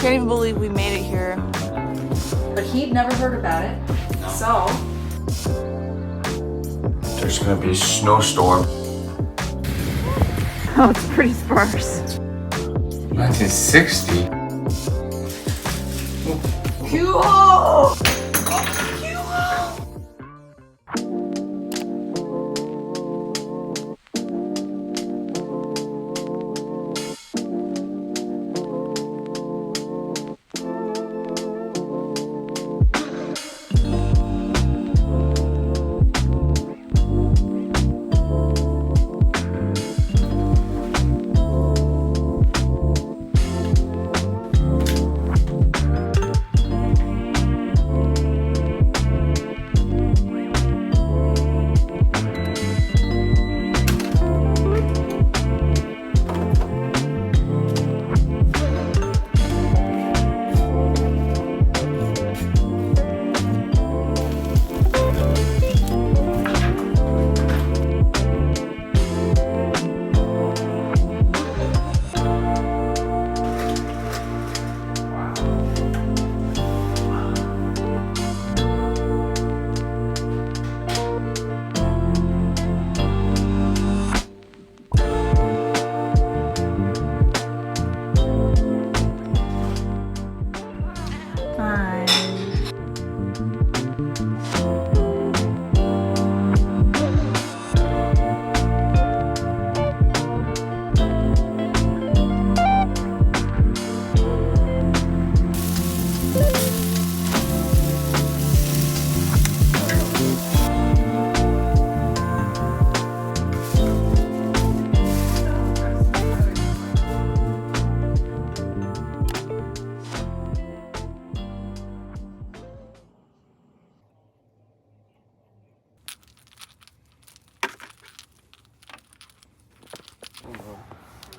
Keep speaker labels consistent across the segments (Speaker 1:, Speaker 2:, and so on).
Speaker 1: can't even believe we made it here. But he'd never heard about it, so...
Speaker 2: There's gonna be a snowstorm.
Speaker 1: Oh, it's pretty sparse.
Speaker 2: 1960?
Speaker 1: Kyuho!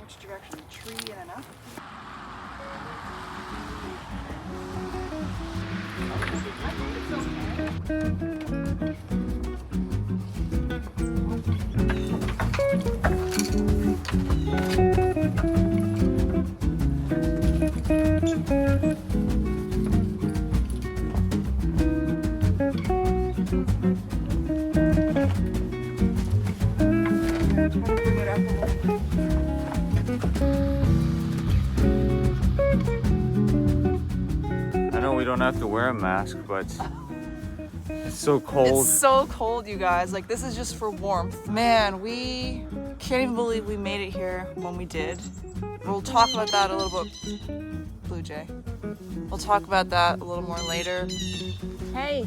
Speaker 1: Which direction? A tree and enough?
Speaker 2: I know we don't have to wear a mask, but it's so cold.
Speaker 1: It's so cold, you guys. Like, this is just for warmth. Man, we can't even believe we made it here when we did. We'll talk about that a little bit. Blue Jay. We'll talk about that a little more later. Hey.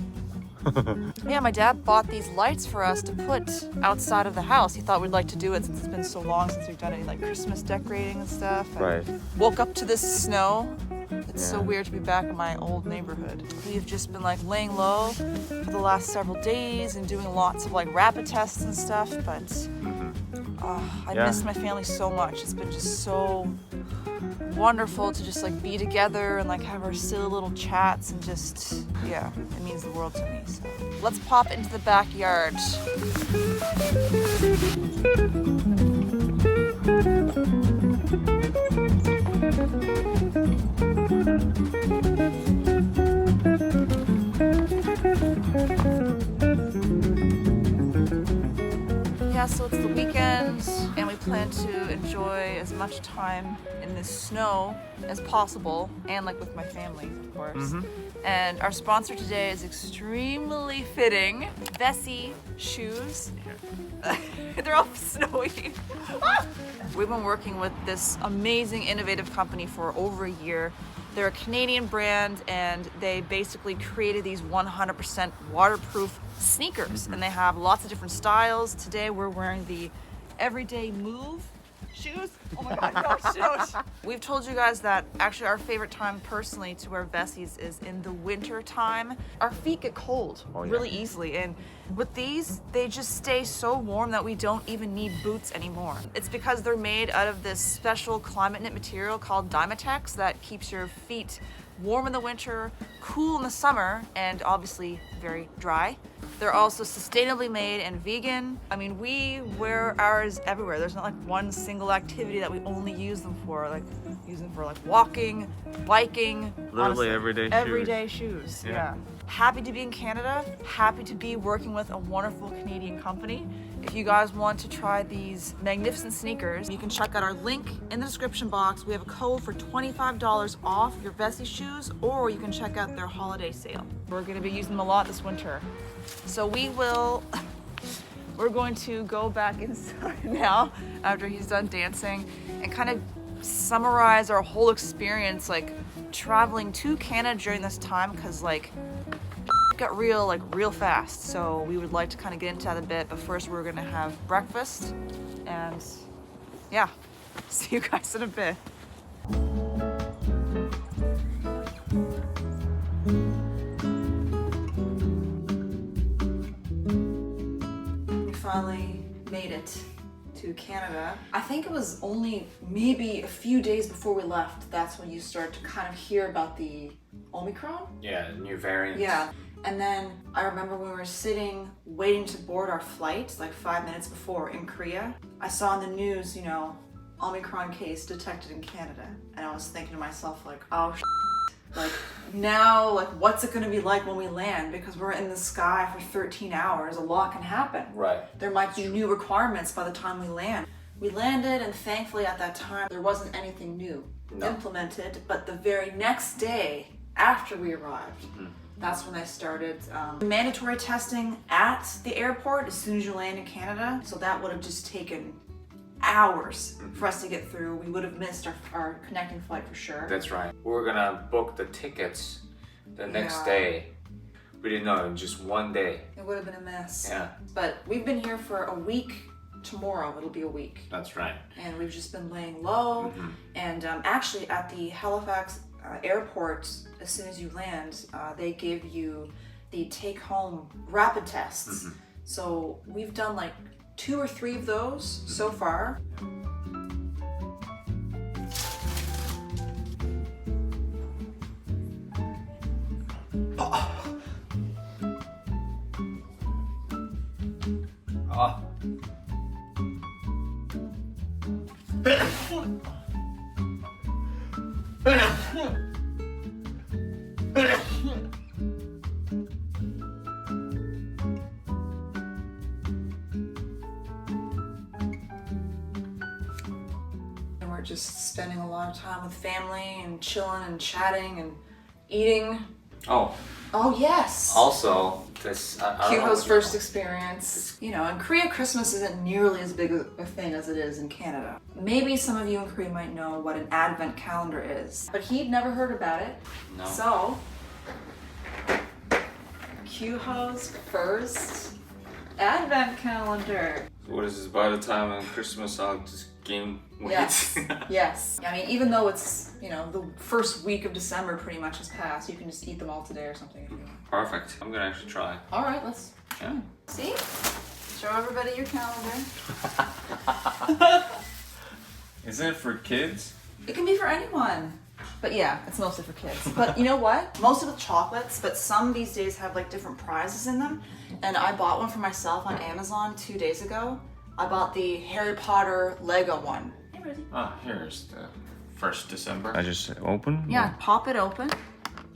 Speaker 1: Yeah, my dad bought these lights for us to put outside of the house. He thought we'd like to do it since it's been so long since we've done any like Christmas decorating and stuff.
Speaker 2: Right.
Speaker 1: Woke up to this snow. It's so
Speaker 2: Yeah.
Speaker 1: weird to be back in my old neighborhood. We've just been like laying low for the last several days and doing lots of like rapid tests and stuff, but I
Speaker 2: Yeah.
Speaker 1: miss my family so much. It's been just so wonderful to just like be together and like have our silly little chats and just, yeah, it means the world to me. So let's pop into the backyard. Yeah, so it's the weekend and we plan to enjoy as much time in the snow as possible and like with my family, of course. And our sponsor today is extremely fitting. Vessi shoes. They're all snowy. We've been working with this amazing innovative company for over a year. They're a Canadian brand and they basically created these 100% waterproof sneakers and they have lots of different styles. Today we're wearing the Everyday Move shoes. Oh my god, no. We've told you guys that actually our favorite time personally to wear Vessis is in the winter time. Our feet get cold really easily, and with these, they just stay so warm that we don't even need boots anymore. It's because they're made out of this special climate knit material called Dymatex that keeps your feet warm in the winter, cool in the summer, and obviously very dry. They're also sustainably made and vegan. I mean, we wear ours everywhere. There's not like one single activity that we only use them for. Like use them for like walking, biking.
Speaker 2: Literally
Speaker 1: honestly, everyday shoes. Yeah. Happy to be in Canada. Happy to be working with a wonderful Canadian company. If you guys want to try these magnificent sneakers, you can check out our link in the description box. We have a code for $25 off your Vessi shoes, or you can check out their holiday sale. We're gonna be using them a lot this winter. So we're going to go back inside now after he's done dancing and kind of summarize our whole experience, like traveling to Canada during this time, because like got real fast. So we would like to kind of get into that a bit, but first we're gonna have breakfast and yeah, see you guys in a bit. We finally made it to Canada. I think it was only maybe a few days before we left, that's when you start to kind of hear about the Omicron.
Speaker 2: Yeah, new variant.
Speaker 1: Yeah. And then I remember when we were sitting waiting to board our flight, like 5 minutes before in Korea, I saw on the news, you know, Omicron case detected in Canada. And I was thinking to myself like, oh like now, like what's it gonna be like when we land? Because we're in the sky for 13 hours, a lot can happen.
Speaker 2: Right.
Speaker 1: There might be new requirements by the time we land. We landed, and thankfully at that time, there wasn't anything new implemented, but the very next day after we arrived, that's when they started mandatory testing at the airport as soon as you land in Canada. So that would have just taken hours for us to get through. We would have missed our connecting flight for sure.
Speaker 2: That's right. We were gonna book the tickets the next day. We didn't know, in just one day.
Speaker 1: It would have been a mess.
Speaker 2: Yeah.
Speaker 1: But we've been here for a week. Tomorrow it'll be a week.
Speaker 2: That's right.
Speaker 1: And we've just been laying low. And actually at the Halifax airport, as soon as you land, they give you the take-home rapid tests. So we've done like 2 or 3 of those so far. And we're just spending a lot of time with family and chilling and chatting and eating. Oh yes.
Speaker 2: Also, this
Speaker 1: Kyuho's first experience. You know, in Korea, Christmas isn't nearly as big a thing as it is in Canada. Maybe some of you in Korea might know what an advent calendar is, but he'd never heard about it.
Speaker 2: No.
Speaker 1: So, Kyuho's first advent calendar.
Speaker 2: What is this? By the time on Christmas, I'll just gain weight.
Speaker 1: Yes. Yes. I mean, even though it's, you know, the first week of December pretty much has passed, you can just eat them all today or something if you want.
Speaker 2: Perfect. I'm gonna actually try.
Speaker 1: All right, let's.
Speaker 2: Yeah.
Speaker 1: See? Show everybody your calendar.
Speaker 2: Isn't it for kids?
Speaker 1: It can be for anyone. But yeah, it's mostly for kids. But you know what? Most of it's chocolates, but some these days have like different prizes in them. And I bought one for myself on Amazon 2 days ago. I bought the Harry Potter Lego one. Hey, Rosie.
Speaker 2: Ah, here's the 1st December. I just open?
Speaker 1: Yeah, pop it open.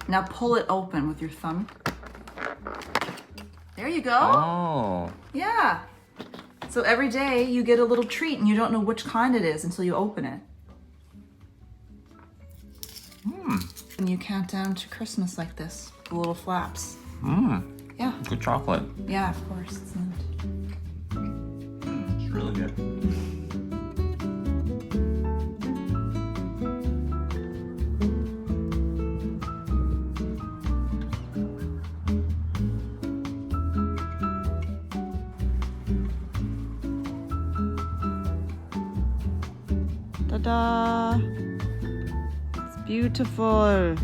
Speaker 1: Now pull it open with your thumb. There you go.
Speaker 2: Oh.
Speaker 1: Yeah. So every day you get a little treat and you don't know which kind it is until you open it. And you count down to Christmas like this, the little flaps. Yeah.
Speaker 2: Good chocolate.
Speaker 1: Yeah, of course. It's mint.
Speaker 2: It's really good.
Speaker 1: Ta-da! It's beautiful.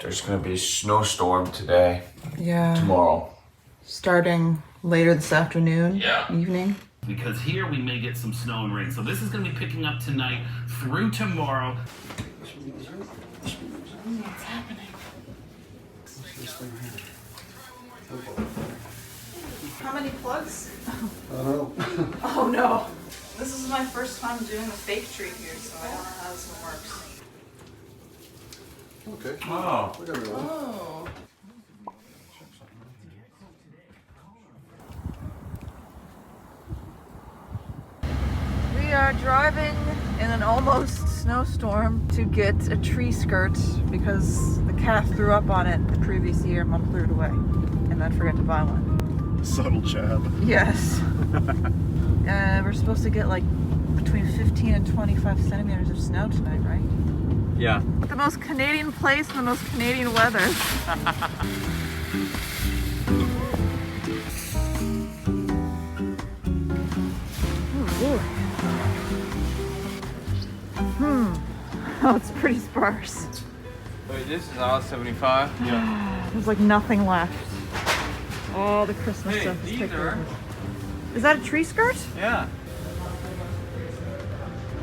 Speaker 2: There's gonna be a snowstorm today.
Speaker 1: Yeah.
Speaker 2: Tomorrow.
Speaker 1: starting later this afternoon, evening.
Speaker 3: Because here we may get some snow and rain. So this is going to be picking up tonight through tomorrow.
Speaker 1: What's happening? How many plugs? Oh no. This is my first time doing a fake tree here, so I don't know how this one works.
Speaker 4: Okay.
Speaker 2: Oh.
Speaker 1: Oh. We are driving in an almost snowstorm to get a tree skirt because the cat threw up on it the previous year. Mom threw it away and then forgot to buy one.
Speaker 4: Subtle jab.
Speaker 1: Yes. We're supposed to get like between 15 and 25 centimeters of snow tonight, right?
Speaker 2: Yeah.
Speaker 1: The most Canadian place and the most Canadian weather. Oh, it's pretty sparse.
Speaker 2: Wait, this is all 75? Yeah.
Speaker 1: There's like nothing left. All the Christmas stuff is
Speaker 2: these
Speaker 1: picked
Speaker 2: are-
Speaker 1: up. Is that a tree skirt?
Speaker 2: Yeah.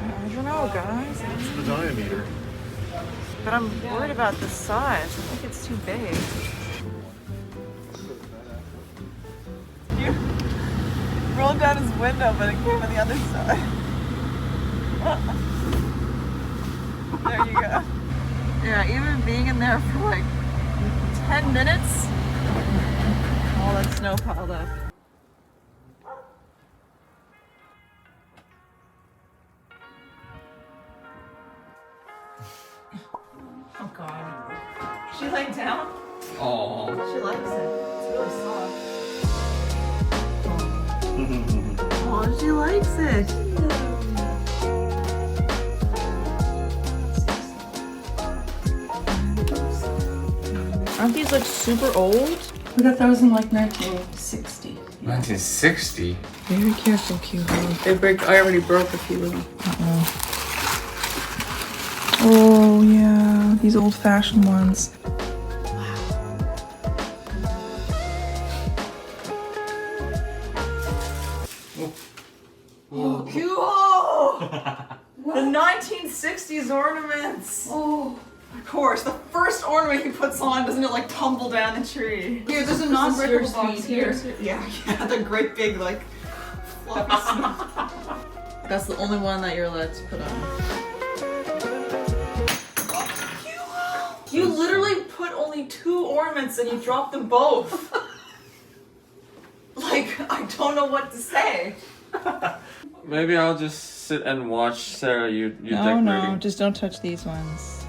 Speaker 1: I don't know, guys.
Speaker 4: What's the diameter?
Speaker 1: But I'm worried about the size. I think it's too big. You rolled down his window, but it came on the other side. There you go. Yeah, even being in there for like 10 minutes, all that snow piled up. Oh God. She laid down?
Speaker 2: Oh.
Speaker 1: She likes it. It's really soft. Oh, she likes it. Aren't these like super old?
Speaker 5: We got those in like 1960.
Speaker 2: 1960?
Speaker 1: Very careful, Kyuho.
Speaker 5: They break. I already broke a few of them.
Speaker 1: Oh yeah, these old-fashioned ones. Oh, Kyuho! The 1960s ornaments.
Speaker 5: Oh,
Speaker 1: Of course, the first ornament he puts on, doesn't it like tumble down the tree? Here, there's a non-breakable
Speaker 5: yours,
Speaker 1: box
Speaker 5: here.
Speaker 1: here. Yeah, the great big like fluffy snow. That's the only one that you're allowed to put on. You literally put only 2 ornaments and you dropped them both. Like, I don't know what to say.
Speaker 2: Maybe I'll just sit and watch Sarah, you
Speaker 1: No,
Speaker 2: decorating.
Speaker 1: no, just don't touch these ones.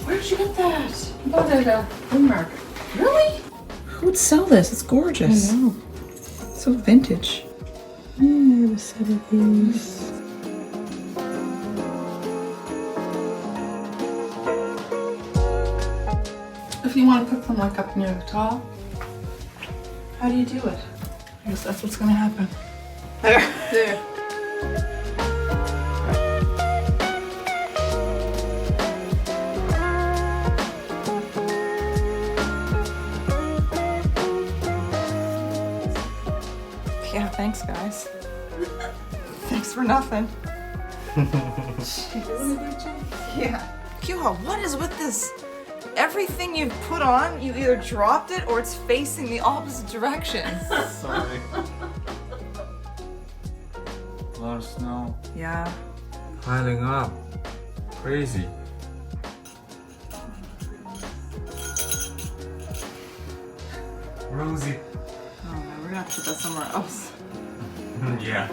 Speaker 5: where did you get that? I bought it at a flea market.
Speaker 1: Really? Who would sell this? It's gorgeous.
Speaker 5: I know.
Speaker 1: So vintage. Yeah, I have a set of these.
Speaker 5: If you want to put them like up near the top,
Speaker 1: How do you do it? I guess that's what's gonna happen. There.
Speaker 5: there.
Speaker 1: Yeah, thanks guys. Thanks for nothing. Yeah. Kyuho, what is with this? Everything you've put on, you either dropped it or it's facing the opposite direction.
Speaker 2: Sorry. A lot of snow.
Speaker 1: Yeah.
Speaker 2: Piling up. Crazy. Rosie.
Speaker 1: Oh man, we're gonna have to put that somewhere else.
Speaker 2: Yeah.